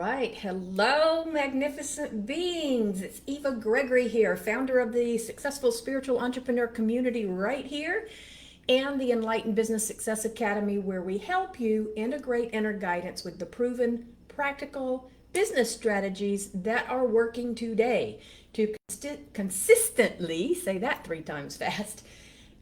Right. Hello, magnificent beings. It's Eva Gregory here, founder of the Successful Spiritual Entrepreneur Community right here and the Enlightened Business Success Academy, where we help you integrate inner guidance with the proven, practical business strategies that are working today to consistently, say that 3 times fast,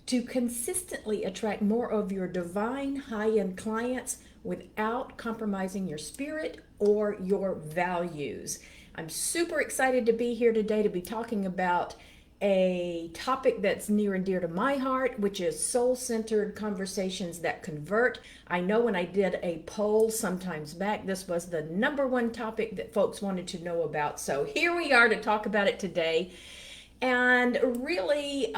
to consistently attract more of your divine high-end clients without compromising your spirit or your values. I'm super excited to be here today to be talking about a topic that's near and dear to my heart, which is soul-centered conversations that convert. I know when I did a poll sometimes back, this was the #1 topic that folks wanted to know about. So here we are to talk about it today. And really,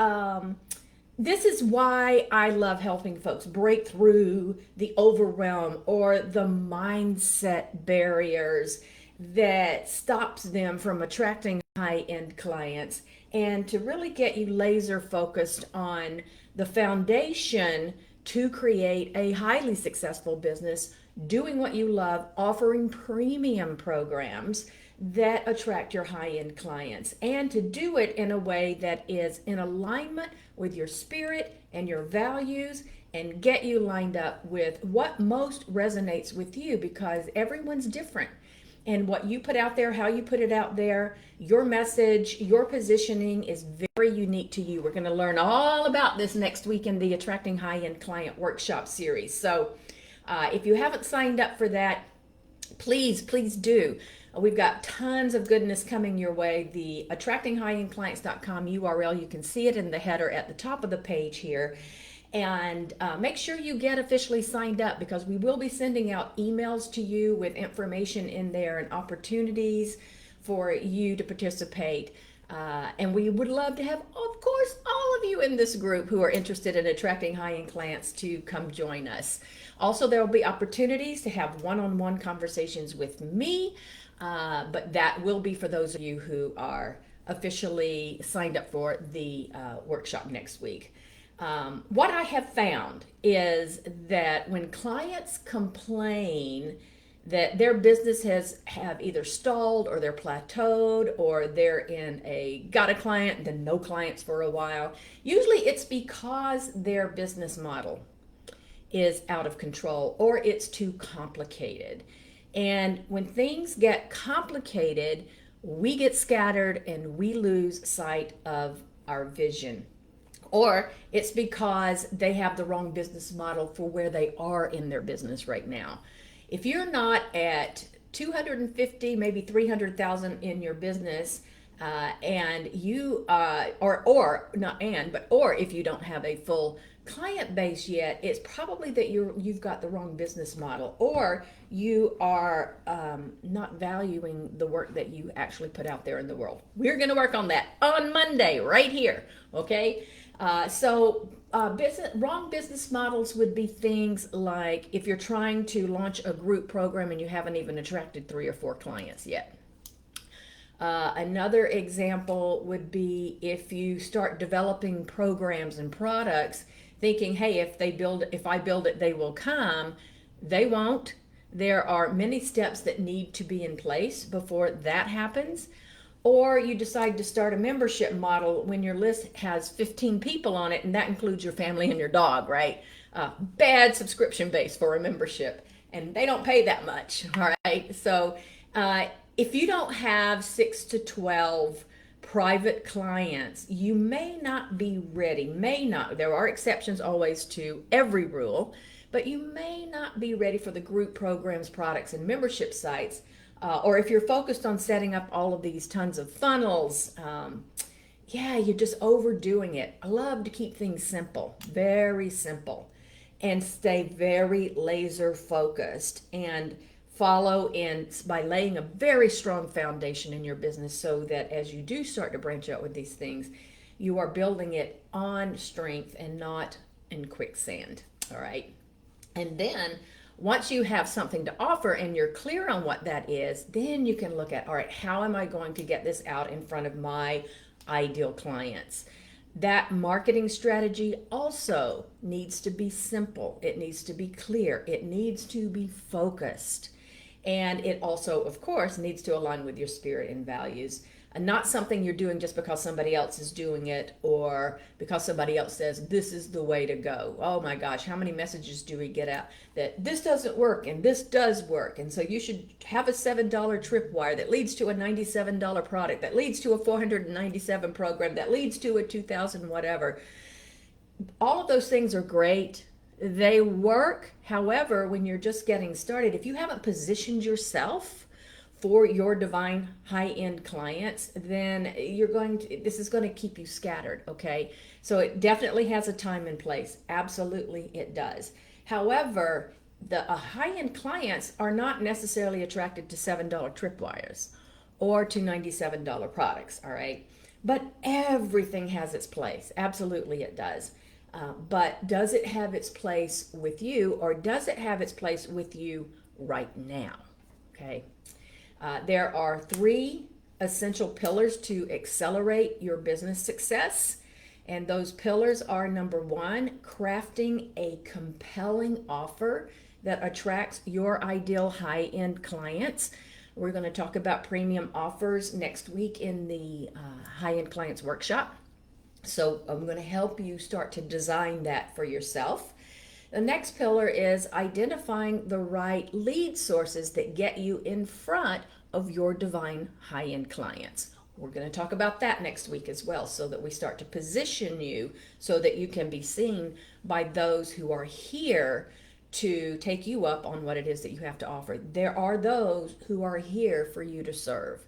this is why I love helping folks break through the overwhelm or the mindset barriers that stops them from attracting high-end clients, and to really get you laser focused on the foundation to create a highly successful business, doing what you love, offering premium programs that attract your high-end clients, and to do it in a way that is in alignment with your spirit and your values, and get you lined up with what most resonates with you, because everyone's different. And what you put out there, how you put it out there, your message, your positioning is very unique to you. We're going to learn all about this next week in the Attracting High-End Client Workshop series. So if you haven't signed up for that, please do. We've got tons of goodness coming your way. The attractinghighendclients.com URL, you can see it in the header at the top of the page here. And make sure you get officially signed up, because we will be sending out emails to you with information in there and opportunities for you to participate. And we would love to have, of course, all of you in this group who are interested in attracting high-end clients to come join us. Also, there will be opportunities to have one-on-one conversations with me, but that will be for those of you who are officially signed up for the workshop next week. What I have found is that when clients complain that their business have either stalled or they're plateaued, or they're in a got a client and then no clients for a while, usually it's because their business model is out of control or it's too complicated. And when things get complicated, we get scattered and we lose sight of our vision. Or it's because they have the wrong business model for where they are in their business right now. If you're not at 250, maybe 300,000 in your business, and you or if you don't have a full client base yet, it's probably that you've got the wrong business model, or you are not valuing the work that you actually put out there in the world. We're going to work on that on Monday right here, okay? Wrong business models would be things like if you're trying to launch a group program and you haven't even attracted 3 or 4 clients yet. Another example would be if you start developing programs and products thinking, hey, if I build it, they will come. They won't. There are many steps that need to be in place before that happens. Or you decide to start a membership model when your list has 15 people on it, and that includes your family and your dog, right? Bad subscription base for a membership, and they don't pay that much, all right? So if you don't have 6 to 12 private clients, you may not be ready, there are exceptions always to every rule, but you may not be ready for the group programs, products, and membership sites. Or if you're focused on setting up all of these tons of funnels, you're just overdoing it. I love to keep things simple, very simple, and stay very laser focused and follow in by laying a very strong foundation in your business, so that as you do start to branch out with these things, you are building it on strength and not in quicksand, all right? And then once you have something to offer and you're clear on what that is, then you can look at, all right, how am I going to get this out in front of my ideal clients? That marketing strategy also needs to be simple. It needs to be clear. It needs to be focused. And it also, of course, needs to align with your spirit and values. And not something you're doing just because somebody else is doing it or because somebody else says this is the way to go. Oh my gosh, how many messages do we get out that this doesn't work and this does work? And so you should have a $7 tripwire that leads to a $97 product, that leads to a 497 program, that leads to a 2000 whatever. All of those things are great. They work. However, when you're just getting started, if you haven't positioned yourself for your divine high-end clients, then this is going to keep you scattered, okay? So it definitely has a time and place. Absolutely it does. However, the high-end clients are not necessarily attracted to $7 tripwires or to $97 products, all right? But everything has its place. Absolutely it does. But does it have its place with you, or does it have its place with you right now? Okay. There are 3 essential pillars to accelerate your business success. And those pillars are: number 1, crafting a compelling offer that attracts your ideal high-end clients. We're going to talk about premium offers next week in the high-end clients workshop. So I'm going to help you start to design that for yourself. The next pillar is identifying the right lead sources that get you in front of your divine high-end clients. We're going to talk about that next week as well, so that we start to position you so that you can be seen by those who are here to take you up on what it is that you have to offer. There are those who are here for you to serve.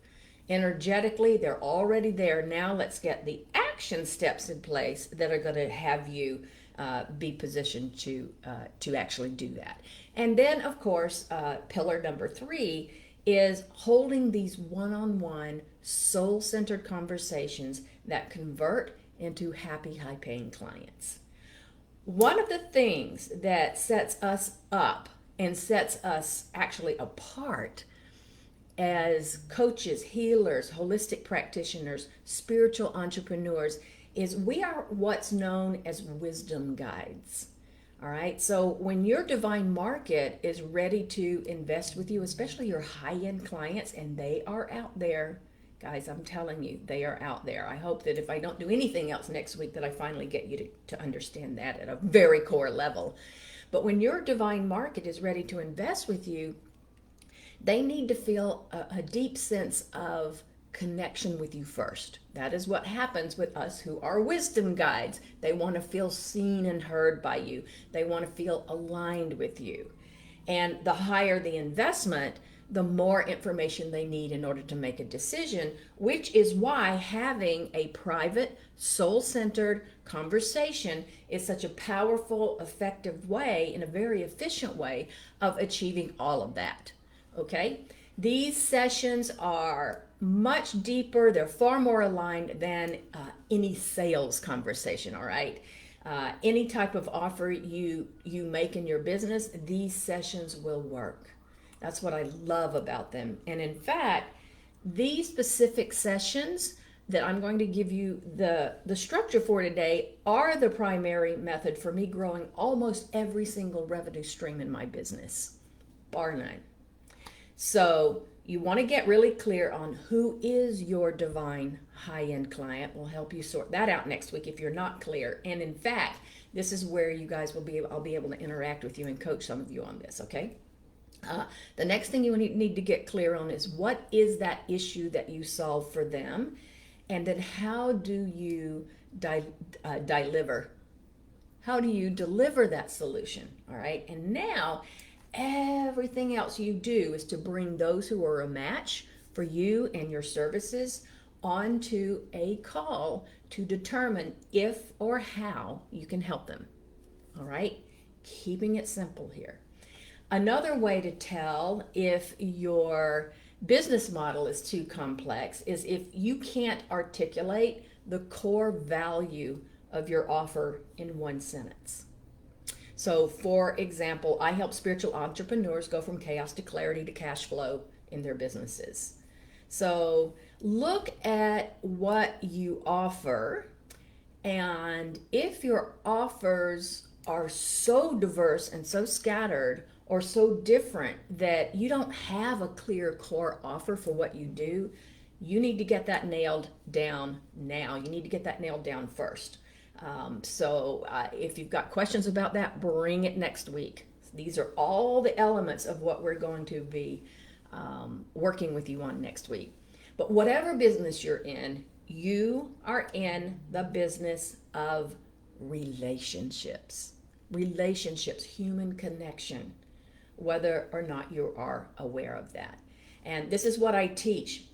Energetically, they're already there. Now let's get the action steps in place that are going to have you be positioned to actually do that. And then, of course, pillar number 3 is holding these one-on-one, soul-centered conversations that convert into happy, high-paying clients. One of the things that sets us up and sets us actually apart as coaches, healers, holistic practitioners, spiritual entrepreneurs is we are what's known as wisdom guides. All right. So when your divine market is ready to invest with you, especially your high-end clients, and they are out there, guys, I'm telling you, they are out there. I hope that if I don't do anything else next week, that I finally get you to understand that at a very core level. But when your divine market is ready to invest with you, they need to feel a deep sense of connection with you first. That is what happens with us who are wisdom guides. They want to feel seen and heard by you. They want to feel aligned with you. And the higher the investment, the more information they need in order to make a decision, which is why having a private, soul-centered conversation is such a powerful, effective way, and a very efficient way of achieving all of that. Okay? These sessions are much deeper. They're far more aligned than any sales conversation, all right? Any type of offer you make in your business, these sessions will work. That's what I love about them. And in fact, these specific sessions that I'm going to give you the structure for today are the primary method for me growing almost every single revenue stream in my business, bar none. So you want to get really clear on who is your divine high-end client. We'll help you sort that out next week if you're not clear. And in fact, this is where you guys I'll be able to interact with you and coach some of you on this, okay? The next thing you need to get clear on is what is that issue that you solve for them, and then how do you deliver? How do you deliver that solution? All right, and now everything else you do is to bring those who are a match for you and your services onto a call to determine if or how you can help them. All right, keeping it simple here. Another way to tell if your business model is too complex is if you can't articulate the core value of your offer in one sentence. So, for example, I help spiritual entrepreneurs go from chaos to clarity to cash flow in their businesses. So, look at what you offer, and if your offers are so diverse and so scattered, or so different that you don't have a clear core offer for what you do, you need to get that nailed down now. You need to get that nailed down first. If you've got questions about that, bring it next week. These are all the elements of what we're going to be working with you on next week. But whatever business you're in, you are in the business of relationships. Relationships, human connection, whether or not you are aware of that. And this is what I teach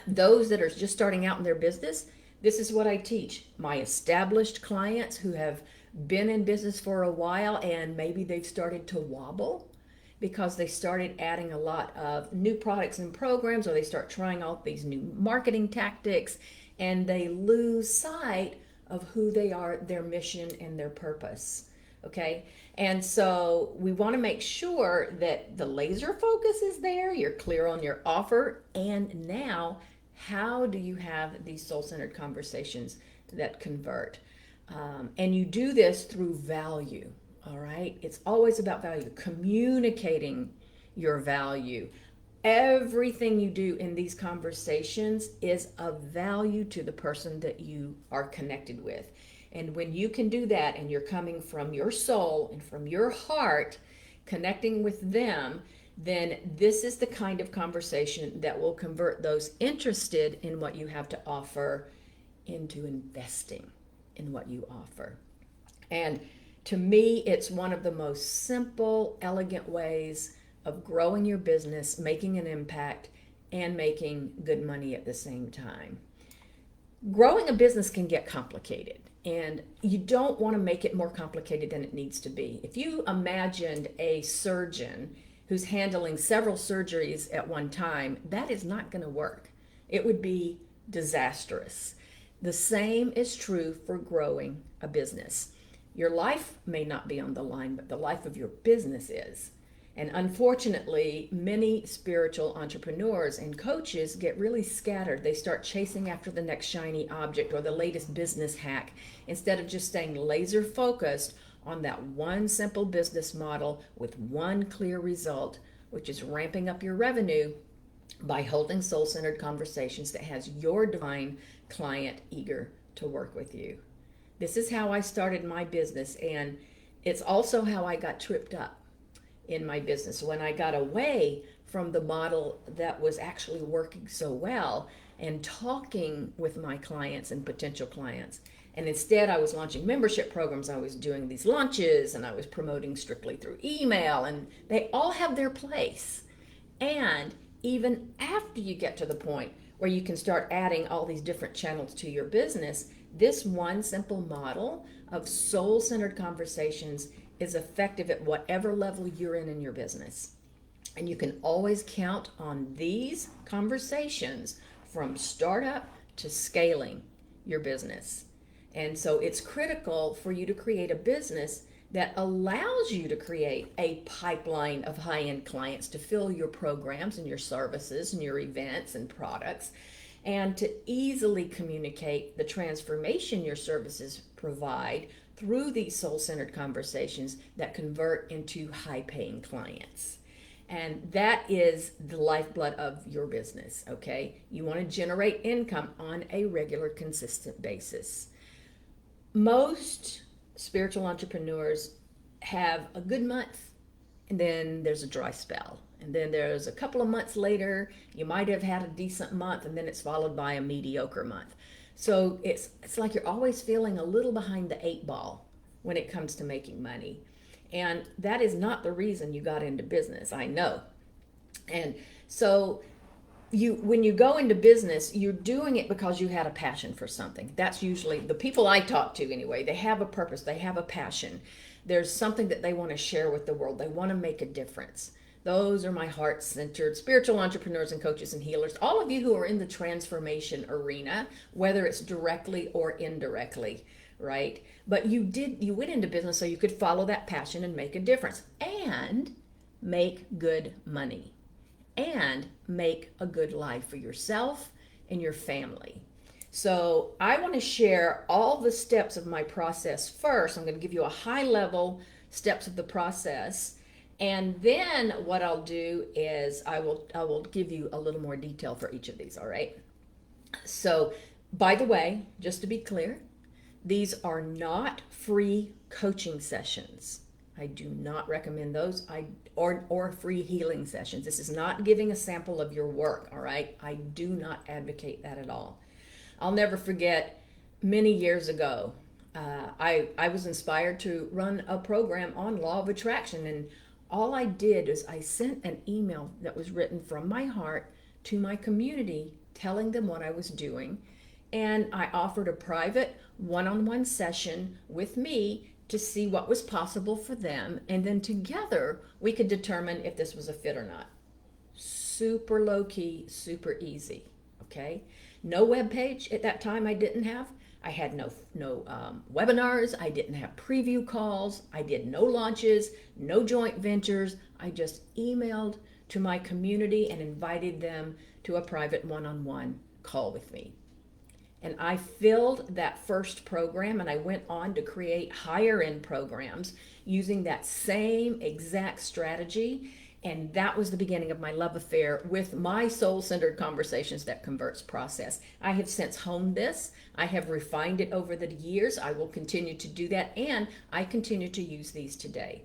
those that are just starting out in their business. This is what I teach my established clients who have been in business for a while and maybe they've started to wobble because they started adding a lot of new products and programs, or they start trying out these new marketing tactics and they lose sight of who they are, their mission and their purpose. Okay. And so we want to make sure that the laser focus is there, you're clear on your offer, and now how do you have these soul-centered conversations that convert? And you do this through value, all right? It's always about value, communicating your value. Everything you do in these conversations is of value to the person that you are connected with. And when you can do that and you're coming from your soul and from your heart, connecting with them, then this is the kind of conversation that will convert those interested in what you have to offer into investing in what you offer. And to me, it's one of the most simple, elegant ways of growing your business, making an impact, and making good money at the same time. Growing a business can get complicated, and you don't want to make it more complicated than it needs to be. If you imagined a surgeon who's handling several surgeries at one time, that is not going to work. It would be disastrous. The same is true for growing a business. Your life may not be on the line, but the life of your business is. And unfortunately, many spiritual entrepreneurs and coaches get really scattered. They start chasing after the next shiny object or the latest business hack instead of just staying laser focused on that one simple business model with one clear result, which is ramping up your revenue by holding soul-centered conversations that has your divine client eager to work with you. This is how I started my business, and it's also how I got tripped up in my business when I got away from the model that was actually working so well and talking with my clients and potential clients. And instead, I was launching membership programs. I was doing these launches and I was promoting strictly through email, and they all have their place. And even after you get to the point where you can start adding all these different channels to your business, this one simple model of soul-centered conversations is effective at whatever level you're in your business. And you can always count on these conversations from startup to scaling your business. And so it's critical for you to create a business that allows you to create a pipeline of high-end clients to fill your programs and your services and your events and products, and to easily communicate the transformation your services provide through these soul-centered conversations that convert into high-paying clients. And that is the lifeblood of your business, okay? You want to generate income on a regular, consistent basis. Most spiritual entrepreneurs have a good month, and then there's a dry spell. And then there's a couple of months later, you might have had a decent month, and then it's followed by a mediocre month. So it's like you're always feeling a little behind the eight ball when it comes to making money. And that is not the reason you got into business, I know. And so when you go into business, you're doing it because you had a passion for something. That's usually the people I talk to anyway. They have a purpose, they have a passion. There's something that they want to share with the world. They want to make a difference. Those are my heart-centered spiritual entrepreneurs and coaches and healers. All of you who are in the transformation arena, whether it's directly or indirectly, right? But you went into business so you could follow that passion and make a difference and make good money and make a good life for yourself and your family. So I want to share all the steps of my process first. I'm going to give you a high level steps of the process. And then what I'll do is I will give you a little more detail for each of these, all right? So, by the way, just to be clear, these are not free coaching sessions. I do not recommend those. Or free healing sessions. This is not giving a sample of your work, all right? I do not advocate that at all. I'll never forget many years ago, I was inspired to run a program on law of attraction, and all I did is I sent an email that was written from my heart to my community, telling them what I was doing, and I offered a private one-on-one session with me to see what was possible for them, and then together we could determine if this was a fit or not. Super low key, super easy. Okay, no web page at that time. I didn't have. I had no webinars. I didn't have preview calls. I did no launches, no joint ventures. I just emailed to my community and invited them to a private one-on-one call with me. And I filled that first program, and I went on to create higher end programs using that same exact strategy. And that was the beginning of my love affair with my soul-centered conversations that converts process. I have since honed this. I have refined it over the years. I will continue to do that, and I continue to use these today.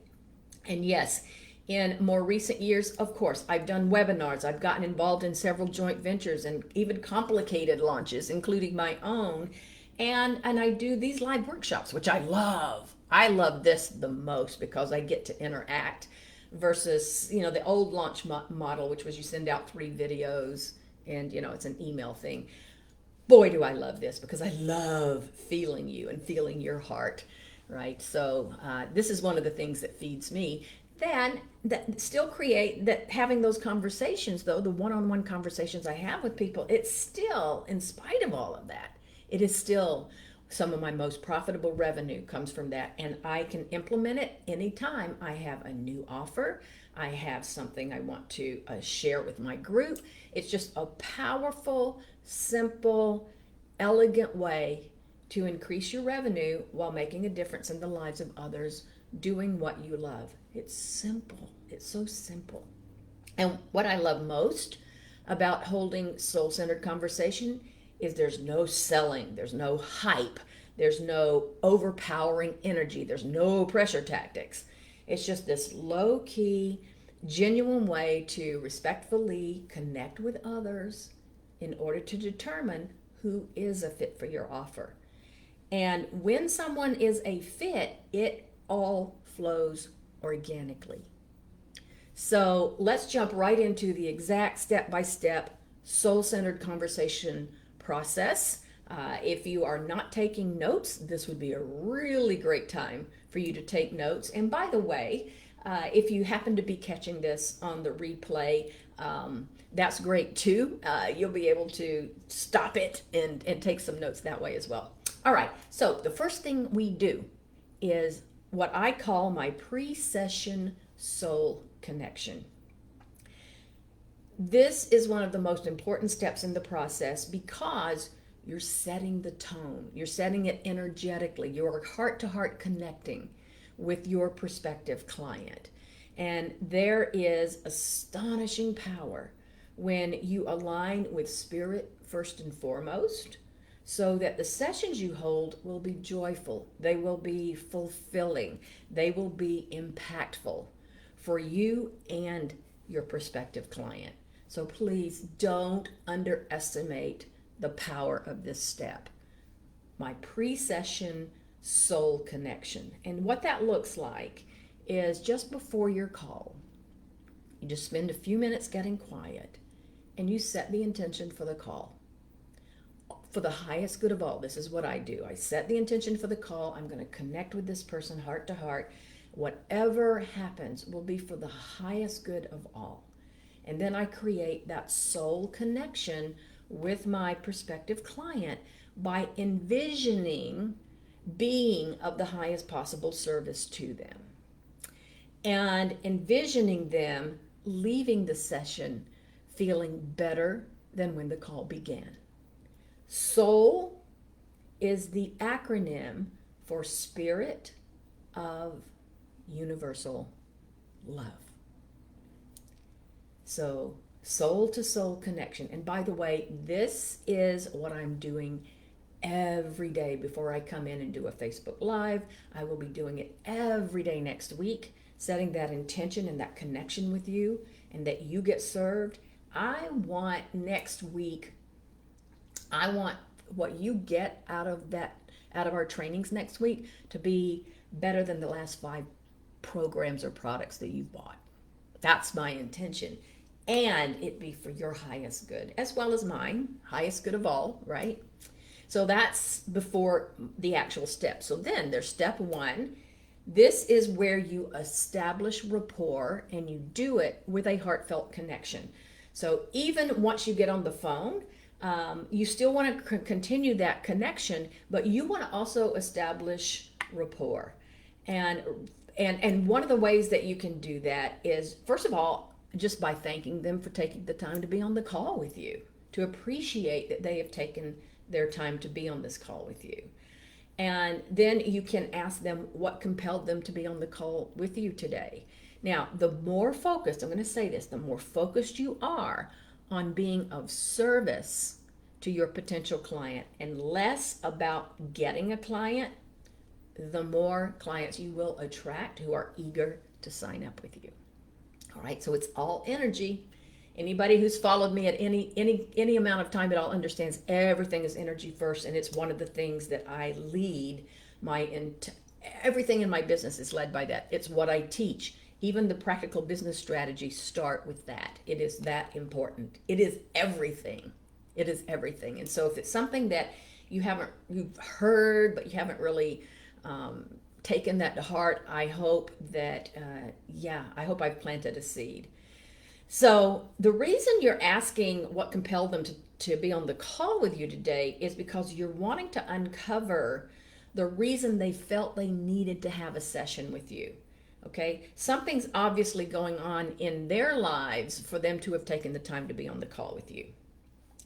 And yes, in more recent years, of course, I've done webinars. I've gotten involved in several joint ventures and even complicated launches, including my own. And I do these live workshops, which I love. I love this the most because I get to interact versus, the old launch model, which was you send out 3 videos and, it's an email thing. Boy, do I love this because I love feeling you and feeling your heart, right? So this is one of the things that feeds me. Then that still create that having those conversations, though, the one-on-one conversations I have with people, it's still, in spite of all of that, it is still some of my most profitable revenue comes from that. And I can implement it anytime I have a new offer. I have something I want to share with my group. It's just a powerful, simple, elegant way to increase your revenue while making a difference in the lives of others, doing what you love. It's simple. It's so simple. And what I love most about holding soul-centered conversation is there's no selling, there's no hype, there's no overpowering energy, there's no pressure tactics. It's just this low-key, genuine way to respectfully connect with others in order to determine who is a fit for your offer. And when someone is a fit, it all flows organically. So let's jump right into the exact step-by-step soul-centered conversation process. If you are not taking notes, this would be a really great time for you to take notes. And by the way, if you happen to be catching this on the replay, that's great too. You'll be able to stop it and take some notes that way as well. All right, so the first thing we do is what I call my pre-session soul connection. This is one of the most important steps in the process because you're setting the tone. You're setting it energetically. You're heart-to-heart connecting with your prospective client. And there is astonishing power when you align with spirit first and foremost, so that the sessions you hold will be joyful, they will be fulfilling, they will be impactful for you and your prospective client. So please don't underestimate the power of this step. My pre-session soul connection. And what that looks like is just before your call, you just spend a few minutes getting quiet and you set the intention for the call. For the highest good of all, this is what I do. I set the intention for the call. I'm going to connect with this person heart to heart. Whatever happens will be for the highest good of all. And then I create that soul connection with my prospective client by envisioning being of the highest possible service to them and envisioning them leaving the session feeling better than when the call began. Soul is the acronym for Spirit of Universal love. So soul to soul connection. And by the way, this is what I'm doing every day before I come in and do a Facebook Live. I will be doing it every day next week, setting that intention and that connection with you and that you get served. I want next week, I want what you get out of our trainings next week to be better than the last 5 programs or products that you've bought. That's my intention. And it be for your highest good, as well as mine, highest good of all, right? So that's before the actual step. So then there's step 1. This is where you establish rapport, and you do it with a heartfelt connection. So even once you get on the phone, you still want to continue that connection, but you want to also establish rapport. And one of the ways that you can do that is, first of all, just by thanking them for taking the time to be on the call with you, to appreciate that they have taken their time to be on this call with you. And then you can ask them what compelled them to be on the call with you today. Now, the more focused, I'm going to say this, the more focused you are on being of service to your potential client and less about getting a client, the more clients you will attract who are eager to sign up with you. All right, so it's all energy. Anybody who's followed me at any amount of time at all understands everything is energy first, and it's one of the things that I lead. Everything in my business is led by that. It's what I teach. Even the practical business strategies start with that. It is that important. It is everything. It is everything. And so if it's something that you've heard but you haven't really taken that to heart, I hope that I hope I've planted a seed. So the reason you're asking what compelled them to be on the call with you today is because you're wanting to uncover the reason they felt they needed to have a session with you. Okay, something's obviously going on in their lives for them to have taken the time to be on the call with you.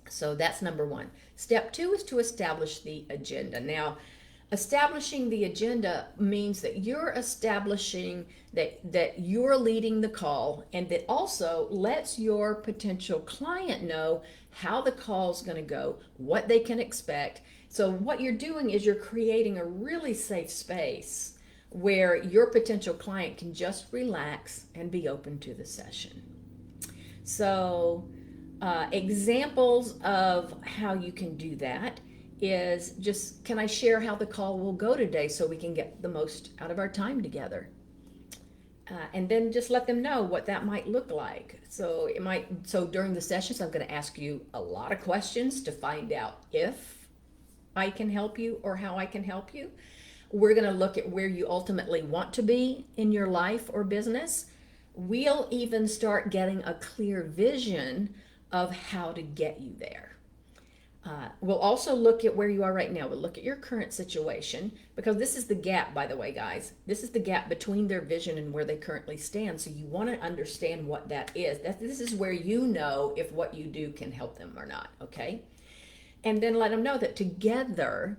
So that's number 1. Step 2 is to establish the agenda. Now, establishing the agenda means that you're establishing that you're leading the call, and that also lets your potential client know how the call's going to go, what they can expect. So what you're doing is you're creating a really safe space where your potential client can just relax and be open to the session. So examples of how you can do that is just, can I share how the call will go today so we can get the most out of our time together? And then just let them know what that might look like. So during the sessions, I'm going to ask you a lot of questions to find out if I can help you or how I can help you. We're going to look at where you ultimately want to be in your life or business. We'll even start getting a clear vision of how to get you there. We'll also look at where you are right now. We'll look at your current situation, because this is the gap, by the way, guys. This is the gap between their vision and where they currently stand. So you want to understand what that is. This is where you know if what you do can help them or not, okay? And then let them know that together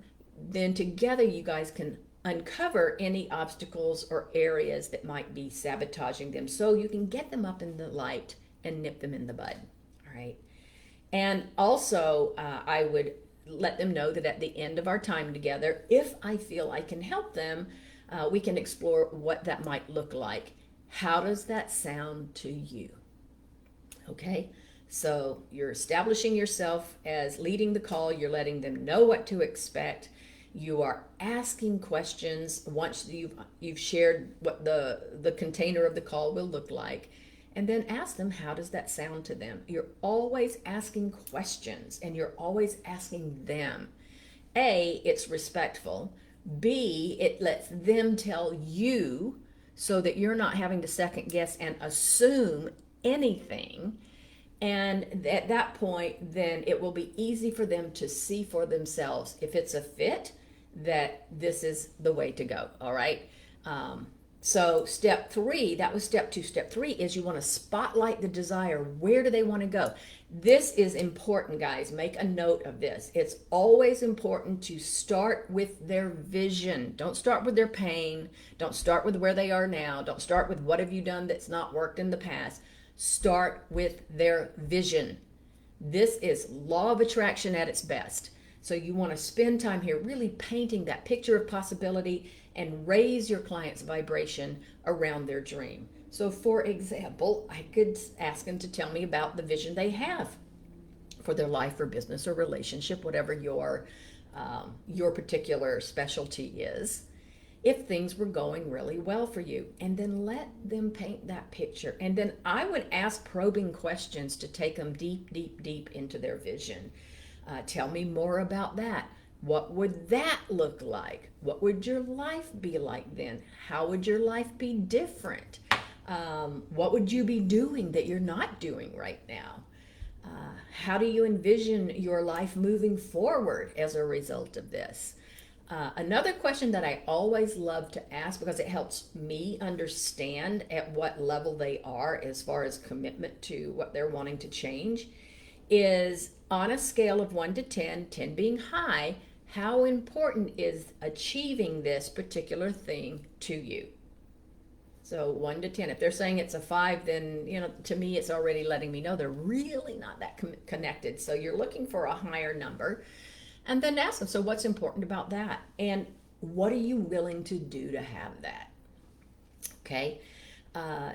you guys can uncover any obstacles or areas that might be sabotaging them, so you can get them up in the light and nip them in the bud, all right? And also, I would let them know that at the end of our time together, if I feel I can help them, we can explore what that might look like. How does that sound to you? Okay, so you're establishing yourself as leading the call. You're letting them know what to expect. You are asking questions once you've shared what the container of the call will look like. And then ask them, how does that sound to them? You're always asking questions, and you're always asking them. A, it's respectful. B, it lets them tell you, so that you're not having to second guess and assume anything. And at that point, then it will be easy for them to see for themselves if it's a fit, that this is the way to go. All right. So step three, that was step two. Step three is you want to spotlight the desire. Where do they want to go? This is important, guys. Make a note of this. It's always important to start with their vision. Don't start with their pain. Don't start with where they are now. Don't start with what have you done that's not worked in the past. Start with their vision. This is law of attraction at its best. So you want to spend time here really painting that picture of possibility and raise your client's vibration around their dream. So for example, I could ask them to tell me about the vision they have for their life or business or relationship, whatever your particular specialty is, if things were going really well for you. And then let them paint that picture. And then I would ask probing questions to take them deep, deep, deep into their vision. Tell me more about that. What would that look like? What would your life be like then? How would your life be different? What would you be doing that you're not doing right now? How do you envision your life moving forward as a result of this? Another question that I always love to ask, because it helps me understand at what level they are as far as commitment to what they're wanting to change, is on a scale of 1 to 10, 10 being high, how important is achieving this particular thing to you? So 1 to 10. If they're saying it's a 5, then, to me, it's already letting me know they're really not that connected. So you're looking for a higher number. And then ask them, so what's important about that? And what are you willing to do to have that? Okay.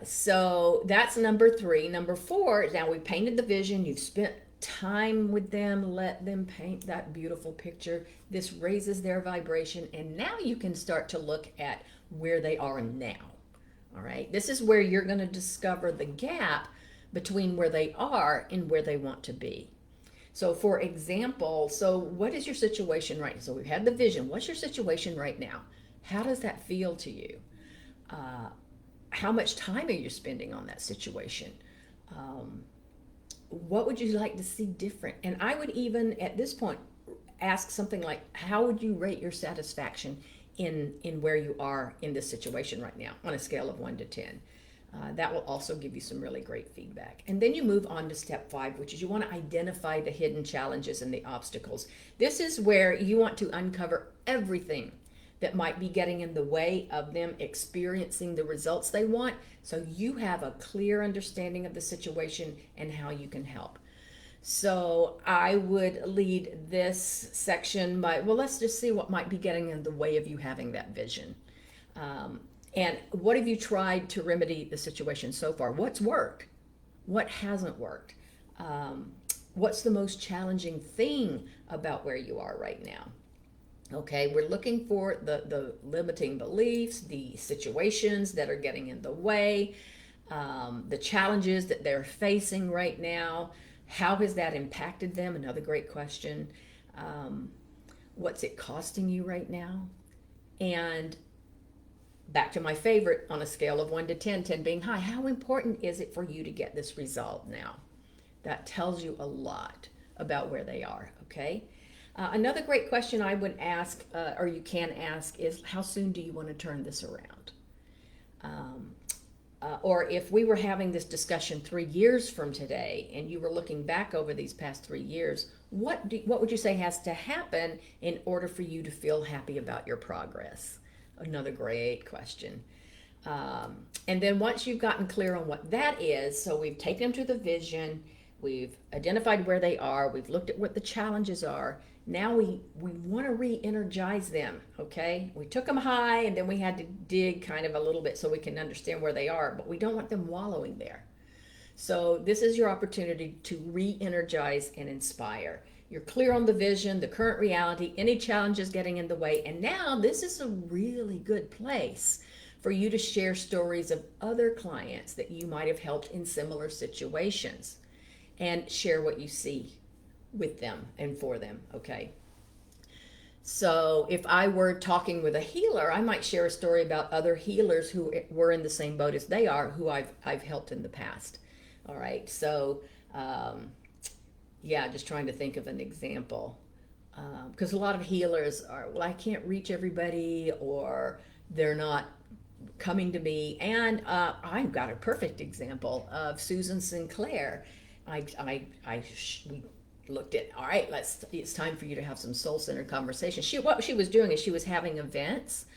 So that's number 3. Number 4, now we painted the vision. You've spent time with them. Let them paint that beautiful picture. This raises their vibration. And now you can start to look at where they are now. All right. This is where you're going to discover the gap between where they are and where they want to be. So for example, so what is your situation right now? So we've had the vision. What's your situation right now? How does that feel to you? How much time are you spending on that situation? What would you like to see different? And I would even at this point ask something like, how would you rate your satisfaction in where you are in this situation right now on a scale of 1 to 10? That will also give you some really great feedback. And then you move on to step 5, which is you want to identify the hidden challenges and the obstacles. This is where you want to uncover everything that might be getting in the way of them experiencing the results they want, so you have a clear understanding of the situation and how you can help. So I would lead this section by, well, let's just see what might be getting in the way of you having that vision. And what have you tried to remedy the situation so far? What's worked? What hasn't worked? What's the most challenging thing about where you are right now? Okay, we're looking for the limiting beliefs, the situations that are getting in the way, the challenges that they're facing right now. How has that impacted them? Another great question. What's it costing you right now? And back to my favorite, on a scale of 1 to 10, 10 being high, how important is it for you to get this result now? That tells you a lot about where they are, okay? Another great question I would ask, or you can ask, is how soon do you want to turn this around? Or if we were having this discussion 3 years from today and you were looking back over these past 3 years, what would you say has to happen in order for you to feel happy about your progress? Another great question. And then once you've gotten clear on what that is, so we've taken them to the vision, we've identified where they are, we've looked at what the challenges are. Now we want to re-energize them, okay? We took them high and then we had to dig kind of a little bit so we can understand where they are, but we don't want them wallowing there. So this is your opportunity to re-energize and inspire. You're clear on the vision, the current reality, any challenges getting in the way, and now this is a really good place for you to share stories of other clients that you might have helped in similar situations and share what you see with them and for them, okay? So if I were talking with a healer, I might share a story about other healers who were in the same boat as they are, who I've helped in the past. All right, so yeah, just trying to think of an example. Because a lot of healers are, well, I can't reach everybody, or they're not coming to me, and I've got a perfect example of Susan Sinclair. We looked at, all right, it's time for you to have some soul-centered conversation. What she was doing is she was having events,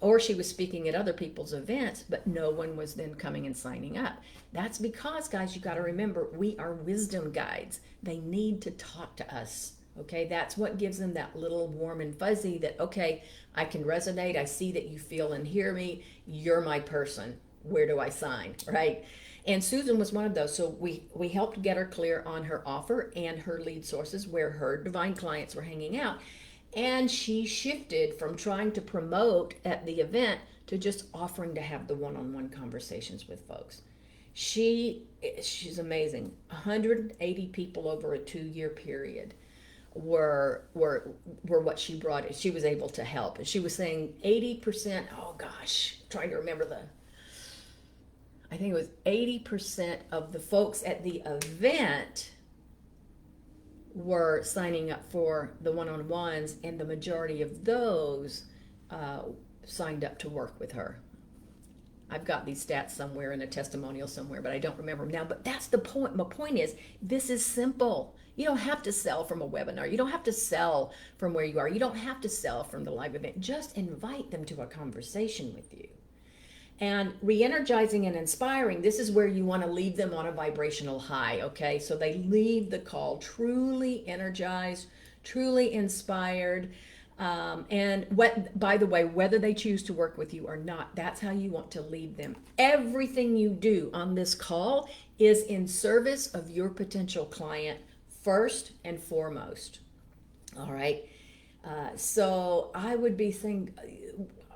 or she was speaking at other people's events, but no one was then coming and signing up. That's because, guys, you got to remember, we are wisdom guides. They need to talk to us. Okay, that's what gives them that little warm and fuzzy that, okay, I can resonate. I see that you feel and hear me. You're my person. Where do I sign, right? And Susan was one of those. So we helped get her clear on her offer and her lead sources where her divine clients were hanging out. And she shifted from trying to promote at the event to just offering to have the one-on-one conversations with folks. She's amazing. 180 people over a 2-year period were what she brought. She was able to help. And she was saying 80%, oh gosh, trying to remember I think it was 80% of the folks at the event were signing up for the one-on-ones, and the majority of those signed up to work with her. I've got these stats somewhere in a testimonial somewhere, but I don't remember them now. But that's the point. My point is, this is simple. You don't have to sell from a webinar. You don't have to sell from where you are. You don't have to sell from the live event. Just invite them to a conversation with you. And re-energizing and inspiring, this is where you want to leave them on a vibrational high, okay? So they leave the call truly energized, truly inspired. By the way, whether they choose to work with you or not, that's how you want to leave them. Everything you do on this call is in service of your potential client first and foremost. All right. So I would be saying,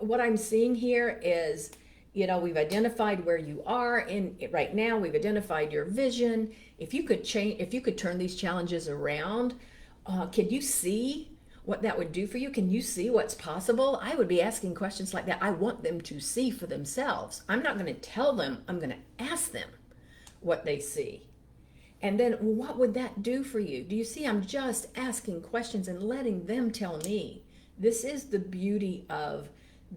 what I'm seeing here is, we've identified where you are in right now. We've identified your vision. If you could turn these challenges around, can you see what that would do for you? Can you see what's possible? I would be asking questions like that. I want them to see for themselves. I'm not going to tell them. I'm going to ask them what they see. And then what would that do for you? Do you see? I'm just asking questions and letting them tell me. This is the beauty of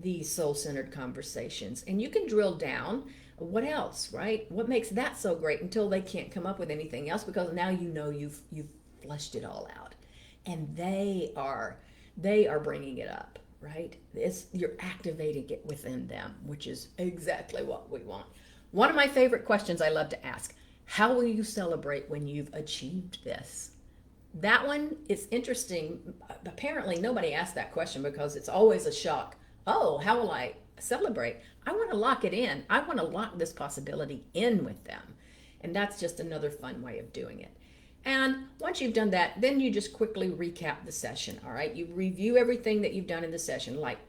these soul-centered conversations. And you can drill down. What else, right? What makes that so great until they can't come up with anything else, because now you've fleshed it all out. And they are bringing it up, right? You're activating it within them, which is exactly what we want. One of my favorite questions I love to ask: how will you celebrate when you've achieved this? That one is interesting. Apparently nobody asked that question because it's always a shock. Oh, how will I celebrate? I want to lock it in. I want to lock this possibility in with them. And that's just another fun way of doing it. And once you've done that, then you just quickly recap the session, all right? You review everything that you've done in the session. Like,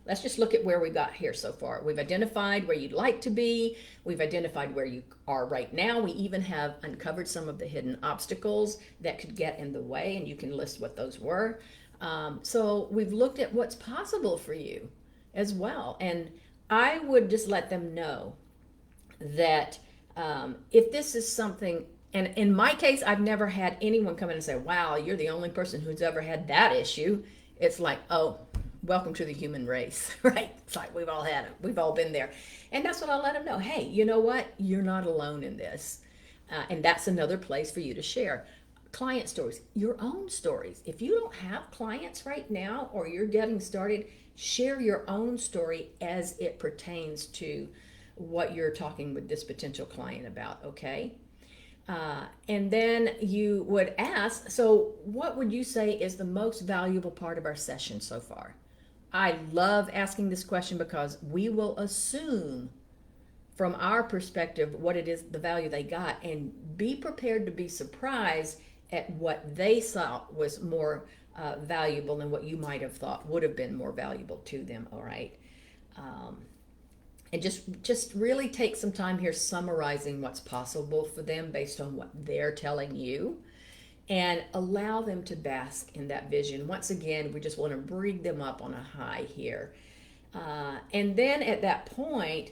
let's just look at where we got here so far. We've identified where you'd like to be. We've identified where you are right now. We even have uncovered some of the hidden obstacles that could get in the way, and you can list what those were. So we've looked at what's possible for you as well. And I would just let them know that if this is something, and in my case, I've never had anyone come in and say, wow, you're the only person who's ever had that issue. It's like, oh, welcome to the human race, right? It's like we've all had it. We've all been there. And that's what I'll let them know. Hey, you know what? You're not alone in this. And that's another place for you to share. Client stories, your own stories. If you don't have clients right now, or you're getting started, share your own story as it pertains to what you're talking with this potential client about, okay? And then you would ask, so what would you say is the most valuable part of our session so far? I love asking this question because we will assume from our perspective what it is, the value they got, and be prepared to be surprised at what they saw was more valuable than what you might have thought would have been more valuable to them, all right? And just really take some time here summarizing what's possible for them based on what they're telling you, and allow them to bask in that vision. Once again, we just want to bring them up on a high here. And then at that point,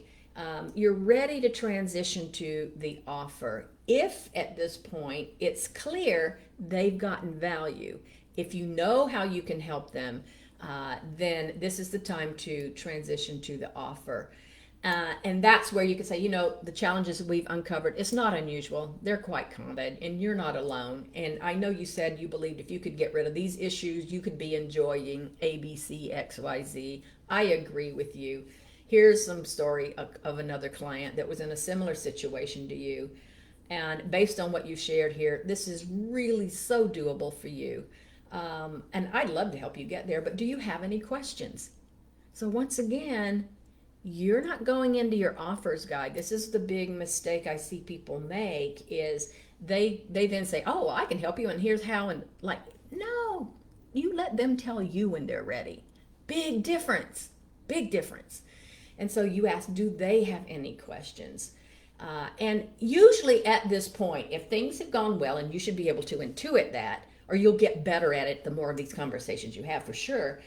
you're ready to transition to the offer. If at this point it's clear they've gotten value, if you know how you can help them, then this is the time to transition to the offer. And that's where you can say, the challenges we've uncovered, it's not unusual. They're quite common, and you're not alone. And I know you said you believed if you could get rid of these issues, you could be enjoying A, B, C, X, Y, Z. I agree with you. Here's some story of another client that was in a similar situation to you. And based on what you shared here, this is really so doable for you. And I'd love to help you get there, but do you have any questions? So once again, you're not going into your offers guide. This is the big mistake I see people make is they then say, oh, I can help you and here's how. And like, no, you let them tell you when they're ready. Big difference, big difference. And so you ask, do they have any questions? And usually at this point, if things have gone well, and you should be able to intuit that, or you'll get better at it the more of these conversations you have for sure.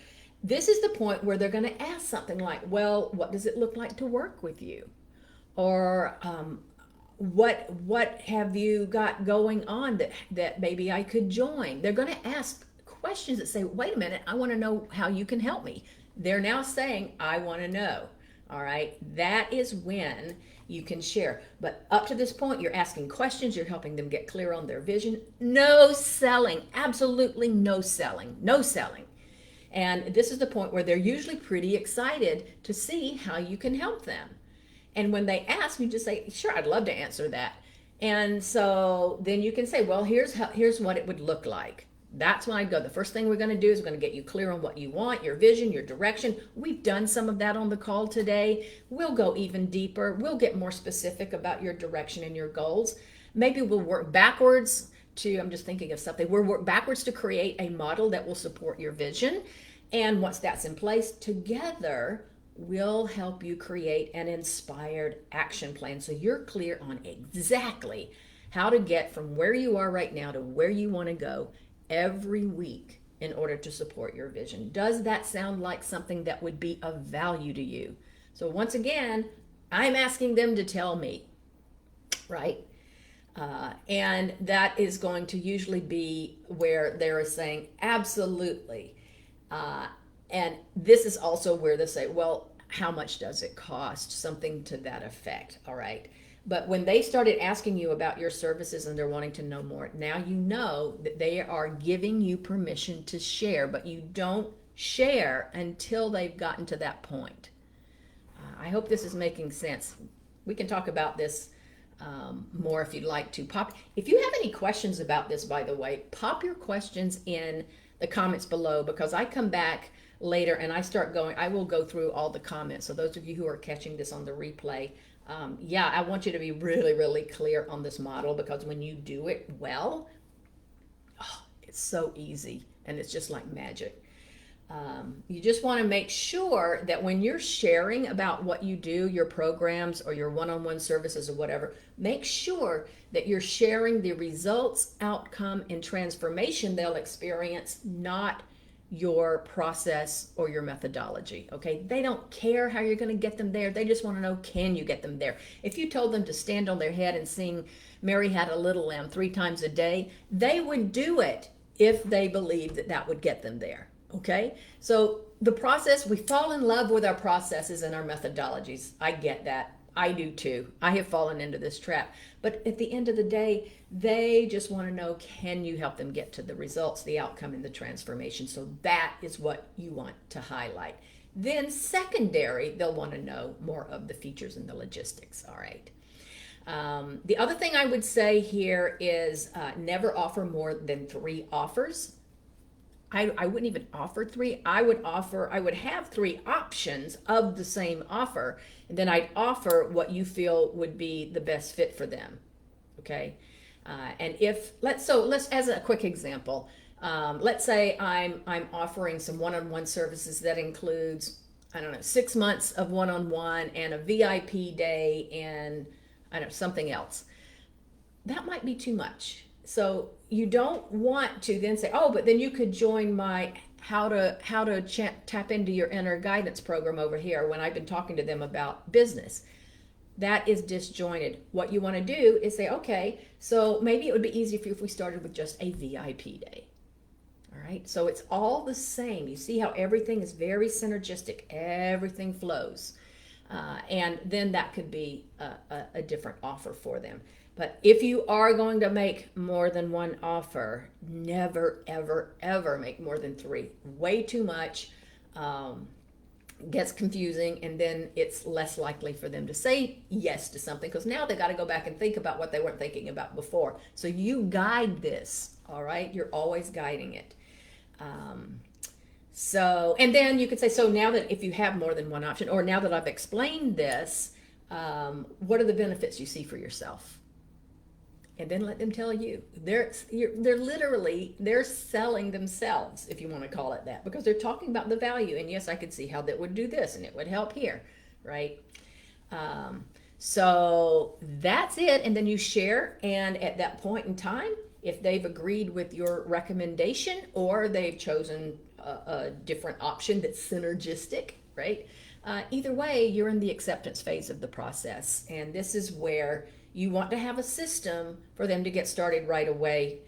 This is the point where they're going to ask something like, well, what does it look like to work with you? Or what have you got going on that maybe I could join? They're going to ask questions that say, wait a minute, I want to know how you can help me. They're now saying, I want to know. All right, that is when you can share. But up to this point, you're asking questions, you're helping them get clear on their vision. No selling, absolutely no selling, no selling. And this is the point where they're usually pretty excited to see how you can help them. And when they ask, you just say, sure, I'd love to answer that. And so then you can say, well, here's what it would look like. That's when I go. The first thing we're going to do is we're going to get you clear on what you want, your vision, your direction. We've done some of that on the call today. We'll go even deeper. We'll get more specific about your direction and your goals. Maybe we'll work backwards I'm just thinking of something. We'll work backwards to create a model that will support your vision. And once that's in place, together, we'll help you create an inspired action plan. So you're clear on exactly how to get from where you are right now to where you want to go every week in order to support your vision. Does that sound like something that would be of value to you? So once again, I'm asking them to tell me, right? And that is going to usually be where they're saying, absolutely. And this is also where they say, well, how much does it cost? Something to that effect, all right? But when they started asking you about your services and they're wanting to know more, now you know that they are giving you permission to share, but you don't share until they've gotten to that point. I hope this is making sense. We can talk about this more if you'd like to. If you have any questions about this, by the way, pop your questions in the comments below, because I come back later and I will go through all the comments. So those of you who are catching this on the replay, I want you to be really, really clear on this model, because when you do it well, it's so easy and it's just like magic. You just want to make sure that when you're sharing about what you do, your programs or your one-on-one services or whatever, make sure that you're sharing the results, outcome, and transformation they'll experience, not your process or your methodology, okay? They don't care how you're going to get them there. They just want to know, can you get them there? If you told them to stand on their head and sing Mary Had a Little Lamb 3 times a day, they would do it if they believed that that would get them there. Okay, so the process, we fall in love with our processes and our methodologies. I get that. I do too. I have fallen into this trap. But at the end of the day, they just want to know, can you help them get to the results, the outcome, and the transformation? So that is what you want to highlight. Then secondary, they'll want to know more of the features and the logistics. All right. The other thing I would say here is never offer more than 3 offers. I wouldn't even offer 3. I would have 3 options of the same offer, and then I'd offer what you feel would be the best fit for them. Okay, and let's as a quick example, let's say I'm offering some one-on-one services that includes, I don't know, 6 months of one-on-one and a VIP day and I don't know, something else. That might be too much. So you don't want to then say, oh, but then you could join my how to tap into your inner guidance program over here when I've been talking to them about business. That is disjointed. What you want to do is say, okay, so maybe it would be easier if we started with just a VIP day. All right, so it's all the same. You see how everything is very synergistic. Everything flows. And then that could be a different offer for them. But if you are going to make more than one offer, never, ever, ever make more than 3. Way too much. Gets confusing, and then it's less likely for them to say yes to something, because now they got to go back and think about what they weren't thinking about before. So you guide this, all right? You're always guiding it. And then you could say, so now that if you have more than one option, or now that I've explained this, what are the benefits you see for yourself? And then let them tell you. They're selling themselves, if you want to call it that, because they're talking about the value. And yes, I could see how that would do this, and it would help here, right? So that's it. And then you share, and at that point in time, if they've agreed with your recommendation, or they've chosen a different option that's synergistic, right? Either way, you're in the acceptance phase of the process. And this is where you want to have a system for them to get started right away.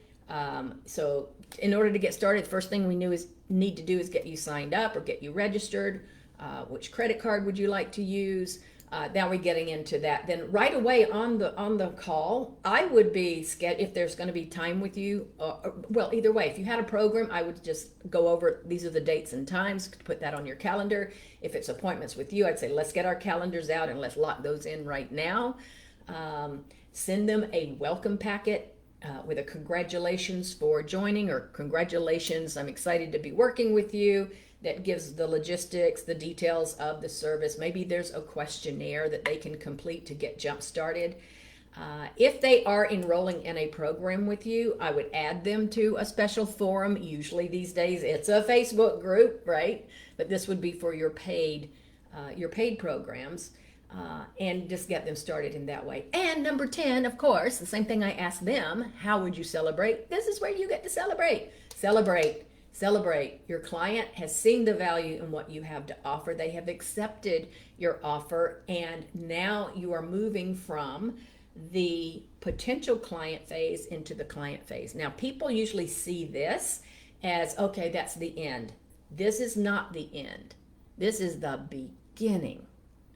So in order to get started, the first thing we need to do is get you signed up or get you registered. Which credit card would you like to use? Now we're getting into that. Then right away on the call, I would be scared if there's going to be time with you. Well, either way, if you had a program, I would just go over, these are the dates and times, put that on your calendar. If it's appointments with you, I'd say, let's get our calendars out and let's lock those in right now. Send them a welcome packet with a congratulations for joining, or congratulations, I'm excited to be working with you. That gives the logistics, the details of the service. Maybe there's a questionnaire that they can complete to get jump started. If they are enrolling in a program with you, I would add them to a special forum. Usually these days it's a Facebook group, right? But this would be for your paid programs. And just get them started in that way. And number 10, of course, the same thing I asked them, how would you celebrate? This is where you get to celebrate. Celebrate. Your client has seen the value in what you have to offer. They have accepted your offer, and now you are moving from the potential client phase into the client phase. Now, people usually see this as, okay, that's the end. This is not the end. This is the beginning.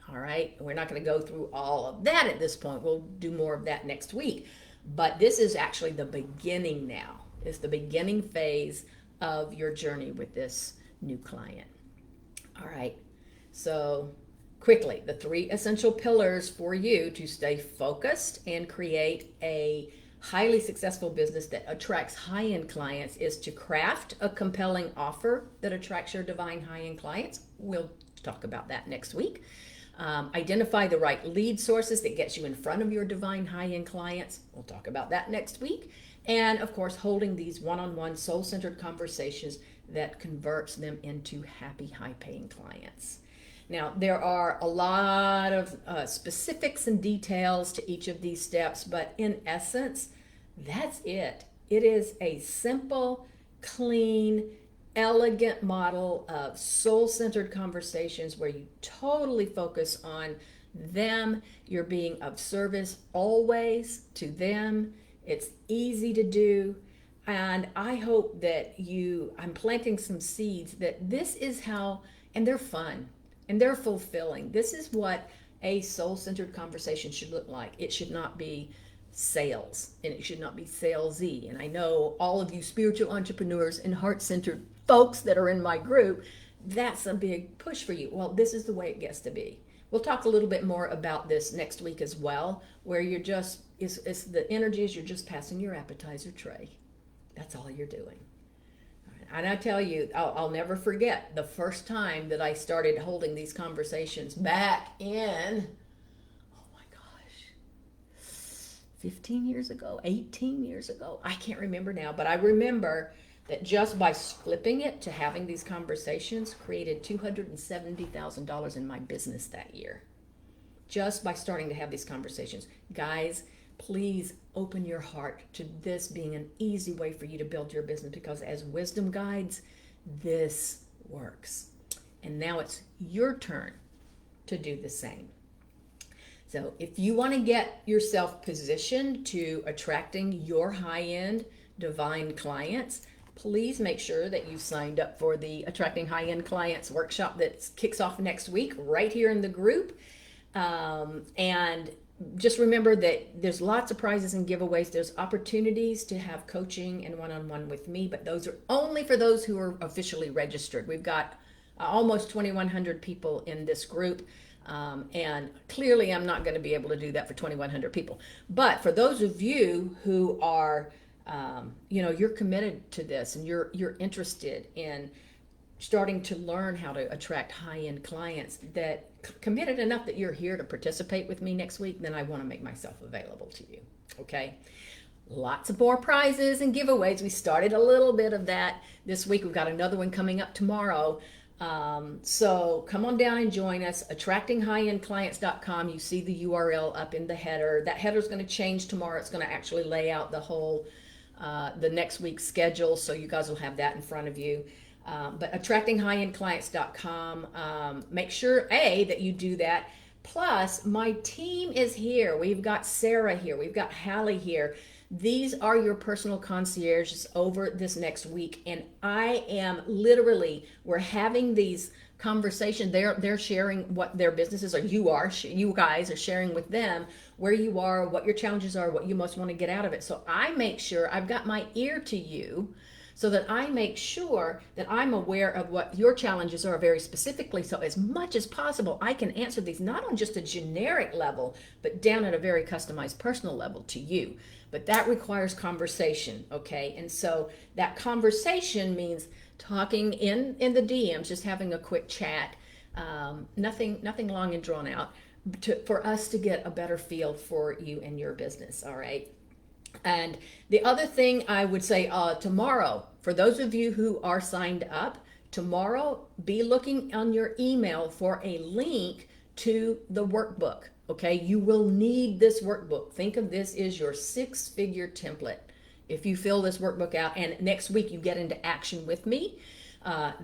All right, we're not going to go through all of that at this point. We'll do more of that next week. But this is actually the beginning now. It's the beginning phase of your journey with this new client. All right, so quickly, the 3 essential pillars for you to stay focused and create a highly successful business that attracts high-end clients is to craft a compelling offer that attracts your divine high-end clients. We'll talk about that next week. Identify the right lead sources that gets you in front of your divine high-end clients. We'll talk about that next week. And of course, holding these one-on-one soul-centered conversations that converts them into happy, high-paying clients. Now, there are a lot of specifics and details to each of these steps, but in essence, that's it. It is a simple, clean, elegant model of soul-centered conversations where you totally focus on them. You're being of service always to them. It's easy to do. And I hope that I'm planting some seeds that this is how, and they're fun and they're fulfilling. This is what a soul-centered conversation should look like. It should not be sales, and it should not be salesy. And I know all of you spiritual entrepreneurs and heart-centered folks that are in my group, that's a big push for you. Well, this is the way it gets to be. We'll talk a little bit more about this next week as well, where you're just, it's the energy is you're just passing your appetizer tray. That's all you're doing. And I tell you, I'll never forget the first time that I started holding these conversations back in, 15 years ago, 18 years ago. I can't remember now, but I remember that just by flipping it to having these conversations created $270,000 in my business that year. Just by starting to have these conversations. Guys, please open your heart to this being an easy way for you to build your business, because as wisdom guides, this works. And now it's your turn to do the same. So if you want to get yourself positioned to attracting your high-end divine clients, please make sure that you've signed up for the Attracting High-End Clients workshop that kicks off next week right here in the group. And just remember that there's lots of prizes and giveaways. There's opportunities to have coaching and one-on-one with me, but those are only for those who are officially registered. We've got almost 2,100 people in this group. And clearly I'm not going to be able to do that for 2,100 people. But for those of you who are, you're committed to this and you're interested in starting to learn how to attract high-end clients that committed enough that you're here to participate with me next week, then I want to make myself available to you. Okay. Lots of more prizes and giveaways. We started a little bit of that this week. We've got another one coming up tomorrow. So come on down and join us. attractinghighendclients.com. You see the URL up in the header. That header is going to change tomorrow. It's going to actually lay out the whole, the next week's schedule. So you guys will have that in front of you. But attractinghighendclients.com. Make sure, that you do that. Plus, my team is here. We've got Sarah here. We've got Hallie here. These are your personal concierges over this next week. And I am we're having these conversations. They're sharing what their businesses are. You guys are sharing with them where you are, what your challenges are, what you most want to get out of it. So I make sure I've got my ear to you, so that I make sure that I'm aware of what your challenges are very specifically. So as much as possible, I can answer these not on just a generic level, but down at a very customized personal level to you. But that requires conversation, okay? And so that conversation means talking in the DMs, just having a quick chat, nothing long and drawn out, for us to get a better feel for you and your business, all right? And the other thing I would say, tomorrow, for those of you who are signed up, tomorrow be looking on your email for a link to the workbook, okay? You will need this workbook. Think of this as your 6-figure template. If you fill this workbook out and next week you get into action with me,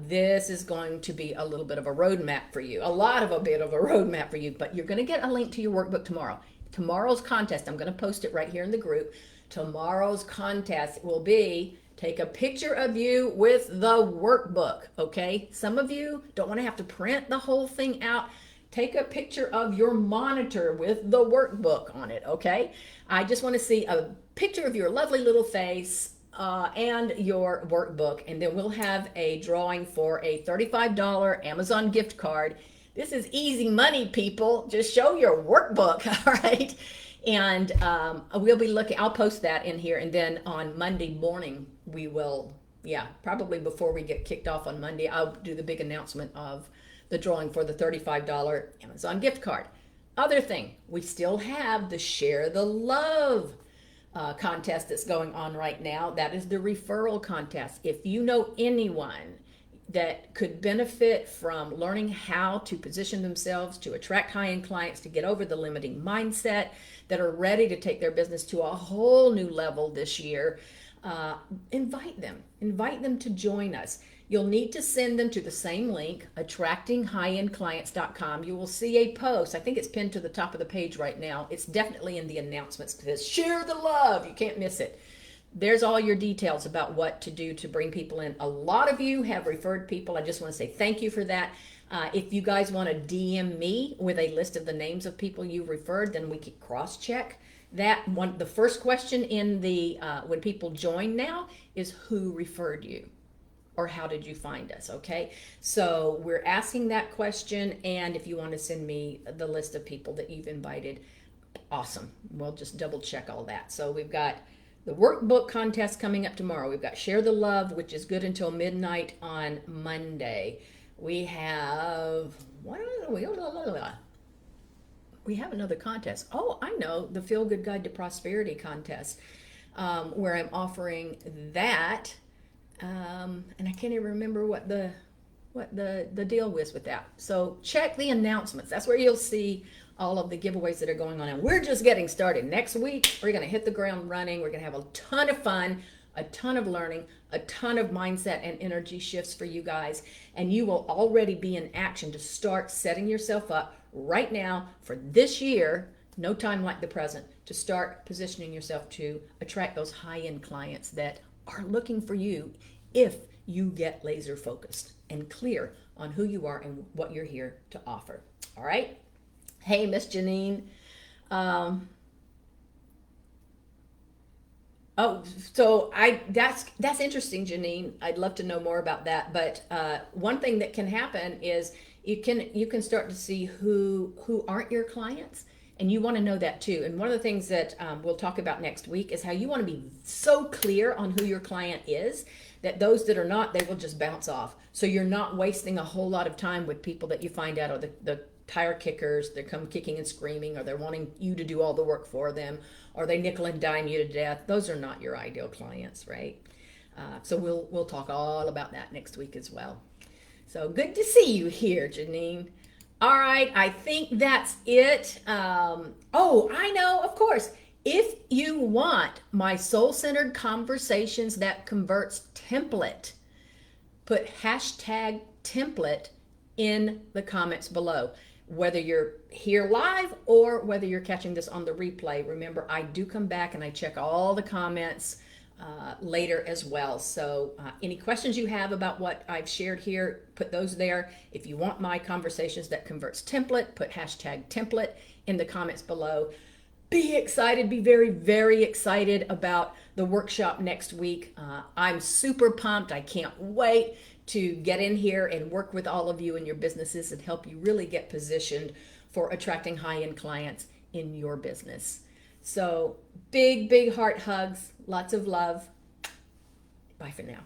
this is going to be a little bit of a roadmap for you, a bit of a roadmap for you, but you're going to get a link to your workbook tomorrow. Tomorrow's contest, I'm going to post it right here in the group. Tomorrow's contest will be take a picture of you with the workbook, okay? Some of you don't want to have to print the whole thing out. Take a picture of your monitor with the workbook on it, okay? I just want to see a picture of your lovely little face and your workbook, and then we'll have a drawing for a $35 Amazon gift card. This is easy money, people. Just show your workbook, all right? And we'll be looking, I'll post that in here. And then on Monday morning, we will, probably before we get kicked off on Monday, I'll do the big announcement of the drawing for the $35 Amazon gift card. Other thing, we still have the Share the Love contest that's going on right now. That is the referral contest. If you know anyone that could benefit from learning how to position themselves to attract high-end clients, to get over the limiting mindset, that are ready to take their business to a whole new level this year, invite them to join us. You'll need to send them to the same link, attractinghighendclients.com. You will see a post. I think it's pinned to the top of the page right now. It's definitely in the announcements. It says, Share the Love. You can't miss it. There's all your details about what to do to bring people in. A lot of you have referred people. I just want to say thank you for that. If you guys want to DM me with a list of the names of people you referred, then we can cross-check that. The first question in the when people join now is who referred you, or how did you find us, okay? So we're asking that question, and if you want to send me the list of people that you've invited, awesome. We'll just double check all that. So we've got the workbook contest coming up tomorrow. We've got Share the Love, which is good until midnight on Monday. We have, we have another contest. Oh, I know, the Feel Good Guide to Prosperity contest, where I'm offering that. And I can't even remember what the deal was with that. So check the announcements. That's where you'll see all of the giveaways that are going on. And we're just getting started. Next week, we're going to hit the ground running. We're going to have a ton of fun, a ton of learning, a ton of mindset and energy shifts for you guys. And you will already be in action to start setting yourself up right now for this year, no time like the present, to start positioning yourself to attract those high-end clients that are looking for you if you get laser focused and clear on who you are and what you're here to offer. All right? Hey, Miss Janine. Um, Oh, so that's interesting, Janine. I'd love to know more about that. But one thing that can happen is you can start to see who aren't your clients, and you want to know that too. And one of the things that we'll talk about next week is how you want to be so clear on who your client is that those that are not, they will just bounce off. So you're not wasting a whole lot of time with people that you find out are the tire kickers. They come kicking and screaming, or they're wanting you to do all the work for them, or they nickel and dime you to death. Those are not your ideal clients, right? So we'll talk all about that next week as well. So good to see you here, Janine. All right, I think that's it. Oh, I know, of course. If you want my soul-centered conversations that converts template, put hashtag template in the comments below. Whether you're here live or whether you're catching this on the replay, remember I do come back and I check all the comments later as well. So any questions you have about what I've shared here, put those there. If you want my conversations that converts template, put hashtag template in the comments below. Be excited, be very, very excited about the workshop next week. I'm super pumped. I can't wait to get in here and work with all of you in your businesses and help you really get positioned for attracting high-end clients in your business. So big, big heart hugs, lots of love. Bye for now.